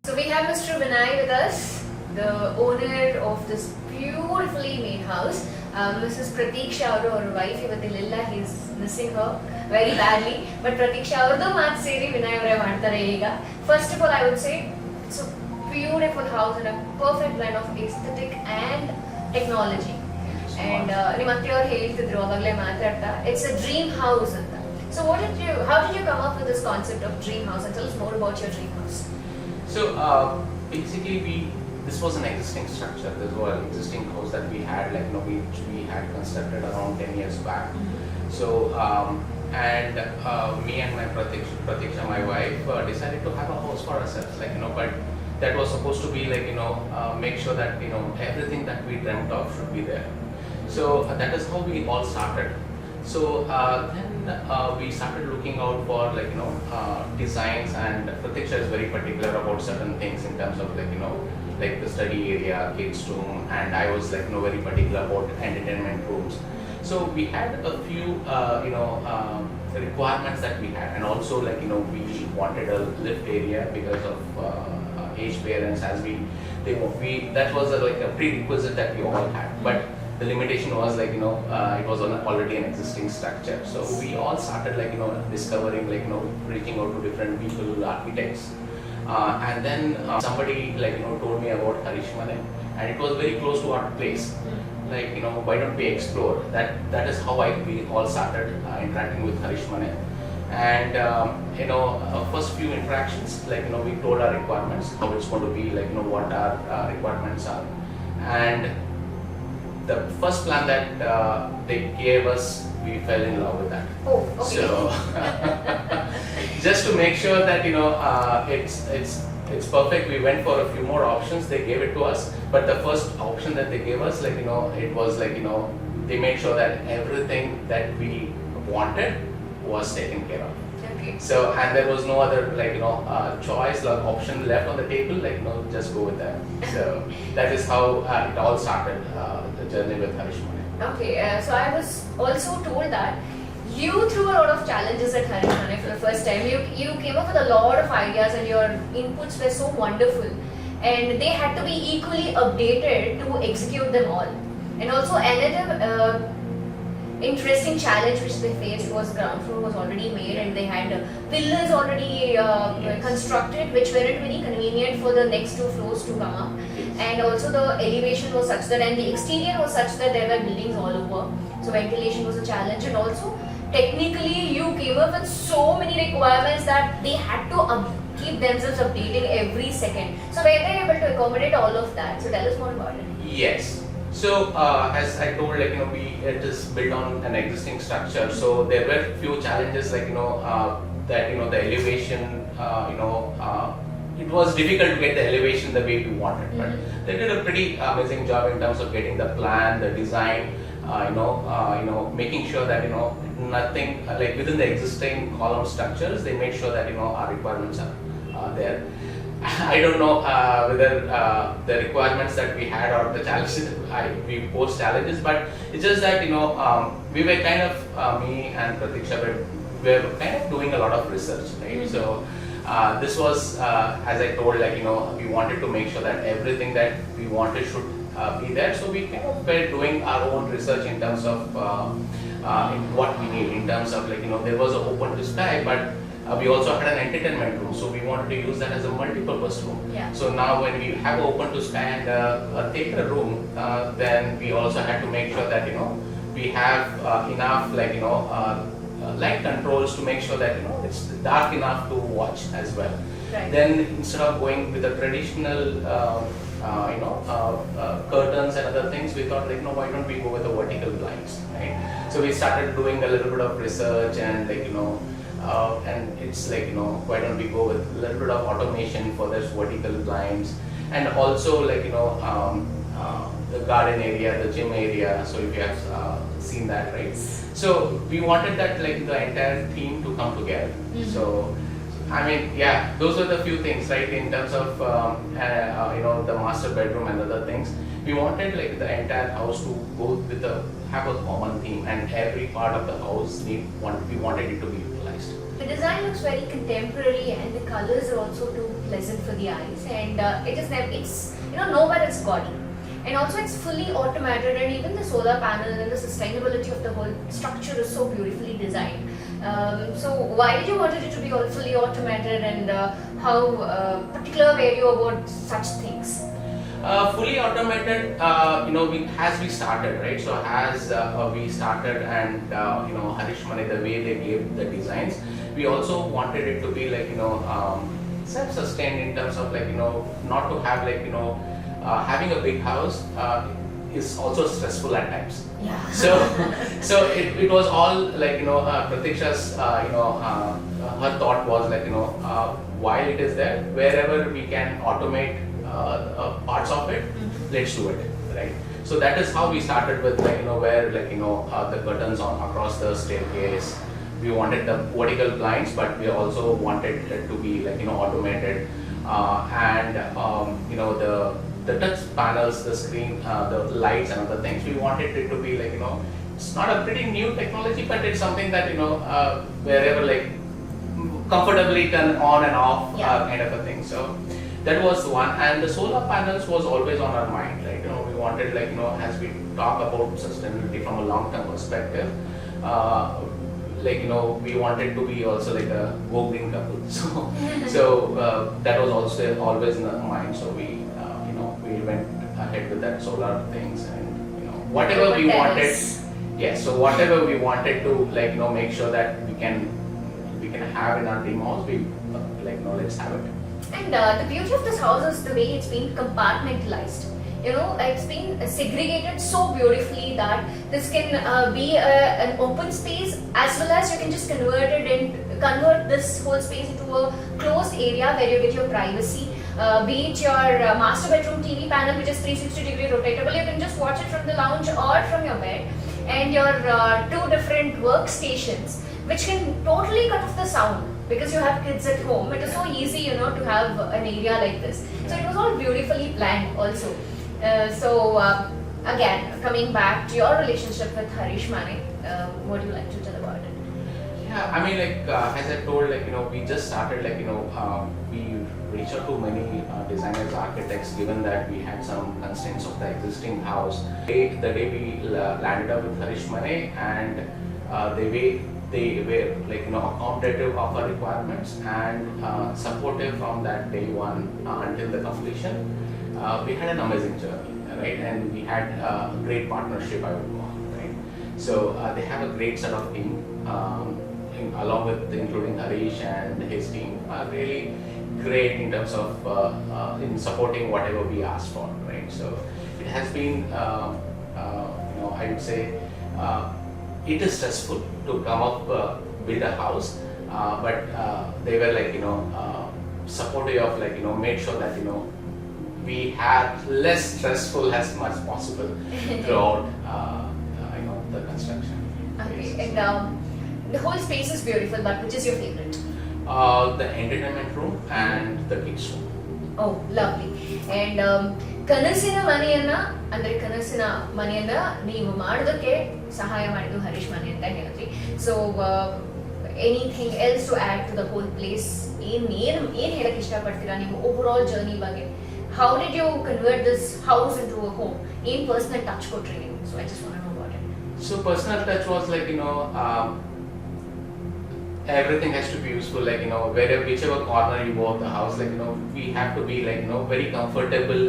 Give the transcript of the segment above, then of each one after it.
So we have Mr. Vinay with us, the owner of this beautifully made house. Mrs. Pratiksha, our wife, he's missing her very badly. But Pratiksha, Vinay, first of all, I would say it's a beautiful house and a perfect blend of aesthetic and technology. And it's a dream house. So how did you come up with this concept of dream house, and tell us more about your dream house? So basically this was an existing structure. This was an existing house that we had, which we had constructed around 10 years back. So me and my Pratiksha, my wife, decided to have a house for ourselves, but that was supposed to be make sure that everything that we dreamt of should be there. So that is how we all started. So then we started looking out for designs, and Pratiksha is very particular about certain things in terms of like the study area, kids room, and I was very particular about entertainment rooms. So we had a few requirements that we had, and also we wanted a lift area because of aged parents, as that was a prerequisite that we all had. But the limitation was it was already an existing structure. So we all started discovering, reaching out to different people, architects, and then somebody told me about Harishmane, and it was very close to our place. Why don't we explore? That is how we all started interacting with Harishmane. And first few interactions, we told our requirements, how it's going to be, what our requirements are, and the first plan that they gave us, we fell in love with that. Oh, okay. So just to make sure that it's perfect, we went for a few more options. They gave it to us, but the first option that they gave us, it was they made sure that everything that we wanted was taken care of. Okay. So, and there was no other choice option left on the table, just go with that. So that is how it all started, the journey with Harishmane. Okay, so I was also told that you threw a lot of challenges at Harishmane for the first time. You came up with a lot of ideas, and your inputs were so wonderful, and they had to be equally updated to execute them all. And also another interesting challenge which they faced was ground floor was already made, and they had villas already constructed, which weren't very convenient for the next two floors to come up. And also the elevation was such that, and the exterior was such that there were buildings all over, so ventilation was a challenge. And also technically you came up with so many requirements that they had to keep themselves updating every second. So were they able to accommodate all of that? So tell us more about it. Yes. So as I told, it is built on an existing structure. So there were few challenges, that the elevation, it was difficult to get the elevation the way we wanted. But they did a pretty amazing job in terms of getting the plan, the design, making sure that nothing within the existing column structures. They made sure that our requirements are there. I don't know whether the requirements that we had or the challenges we posed challenges, but it's just that we were kind of me and Pratiksha were kind of doing a lot of research, right? So this was as I told, we wanted to make sure that everything that we wanted should be there. So we kind of were doing our own research in terms of in what we need, in terms of there was an open to sky, but we also had an entertainment room, so we wanted to use that as a multi-purpose room. Yeah. So now when we have open to sky and a theatre room, then we also had to make sure that we have enough light controls to make sure that it's dark enough to watch as well. Right. Then instead of going with the traditional curtains and other things, we thought why don't we go with the vertical blinds, right? So we started doing a little bit of research, and and it's why don't we go with a little bit of automation for this vertical blinds, and also the garden area, the gym area. So if you have seen that, right? So we wanted that the entire theme to come together. So I mean, yeah, those were the few things, right? In terms of the master bedroom and other things, we wanted the entire house to go with have a common theme, and every part of the house we wanted it to be utilized. The design looks very contemporary, and the colors are also too pleasant for the eyes. And it's nowhere it's gaudy. And also it's fully automated, and even the solar panel and the sustainability of the whole structure is so beautifully designed. So why did you want it to be all fully automated, and how particular were you about such things? Fully automated, as we started, right? So as we started, and Harishmane, the way they gave the designs, we also wanted it to be self-sustained in terms of not to have having a big house is also stressful at times. Yeah. So it was all Pratiksha's her thought was while it is there, wherever we can automate parts of it, let's do it, right? So that is how we started with where the curtains on across the staircase. We wanted the vertical blinds, but we also wanted it to be automated, and the touch panels, the screen, the lights and other things. We wanted it to be it's not a pretty new technology, but it's something that wherever comfortably turn on and off, kind of a thing. So that was one, and the solar panels was always on our mind, right? We wanted as we talk about sustainability from a long-term perspective, we wanted to be also a go green couple. So that was also always in our mind. So we went ahead with that solar things, and whatever we wanted. Yes. So whatever we wanted to make sure that we can have in our dream house, we let's have it. And the beauty of this house is the way it's been compartmentalized. It's been segregated so beautifully that this can be an open space, as well as you can just convert this whole space into a closed area where you get your privacy. Be it your master bedroom TV panel, which is 360-degree rotatable, you can just watch it from the lounge or from your bed, and your two different workstations, which can totally cut off the sound. Because you have kids at home, it is so easy, to have an area like this. So it was all beautifully planned also. Again, coming back to your relationship with Harishmane, what do you like to tell about it? Yeah, I mean, as I told, we just started, we reached out to many designers, architects, given that we had some constraints of the existing house. The day we landed up with Harishmane, and they were accommodative of our requirements and supportive from that day one until the completion. We had an amazing journey, right? And we had a great partnership, I would call, right? So they have a great set of team, along with including Harish and his team, really great in terms of in supporting whatever we asked for, right? So it has been, I would say, it is stressful to come up, build a house, but they were supportive of made sure that we had less stressful as much possible throughout the construction. Okay, and the whole space is beautiful, but which is your favorite? The entertainment room and the kids room. Oh, lovely. And ಕನಸಿನ ಮನೆಯನ್ನ ನೀವು ಮಾಡೋದಕ್ಕೆ ಸಹಾಯ ಮಾಡಿದ್ದು ಹರೀಶ್ಮನೆ ಅಂತ ಹೇಳಿದ್ರಿ. So anything else to add to the whole place, ಏನ್ ಹೇಳಕ್ ಇಷ್ಟಪಡ್ತೀರಾ ನೀವು ಓವರ್ ಆಲ್ ಜರ್ನಿ ಬಗ್ಗೆ? How did you convert this house into a home? ಏನ್ ಪರ್ಸನಲ್ ಟಚ್ ಕೊಟ್ರಿ ನೀವು? So I just want to know about it. So personal touch was everything has to be useful, whichever corner you go of the house, we have to be very comfortable.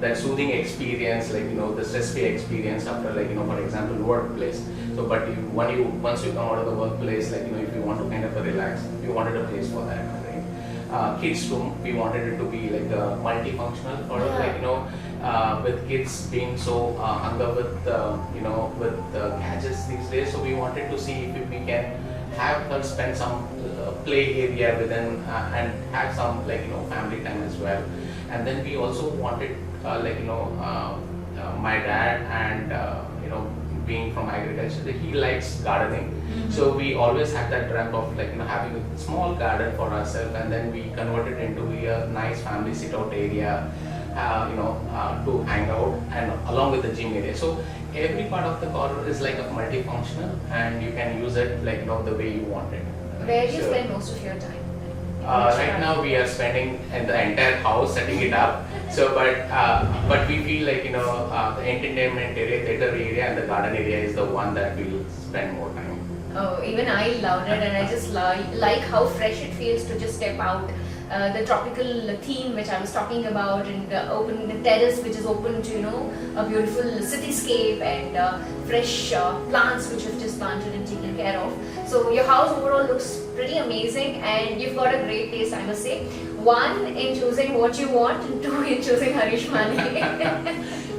That soothing experience, the stress-free experience after for example workplace. So but once you come out of the workplace, if you want to kind of relax, we wanted a place for that, right? Kids room, we wanted it to be multifunctional for with kids being so hung up with gadgets these days. So we wanted to see if we can have her spend some play area within and have some family time as well. And then we also wanted my dad, and being from agriculture, he likes gardening. Mm-hmm. So we always had that dream of having a small garden for ourselves, and then we converted into a nice family sit out area to hang out, and along with the gym area. So every part of the car is like a multifunctional, and you can use it like the way you want it. Where do you So, spend most of your time? right now we are spending in the entire house setting it up. So, but we feel like the entertainment area, theater area, and the garden area is the one that we'll spend more time. Oh, even I loved it, and I just like how fresh it feels to just step out. The tropical theme which I was talking about, and the terrace which is open to a beautiful cityscape, and fresh plants which you've just planted and taken care of. So your house overall looks pretty amazing, and you've got a great taste, I must say. One, in choosing what you want, and two, in choosing Harishmane.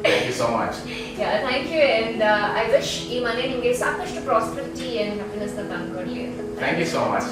Thank you so much. Yeah, thank you, and I wish ಈ ಮನೆ ನಿಮಗೆ ಸಾಕಷ್ಟು prosperity and happiness ನ ತಂದುಕೊಡ್ಲಿ. Thank you so much.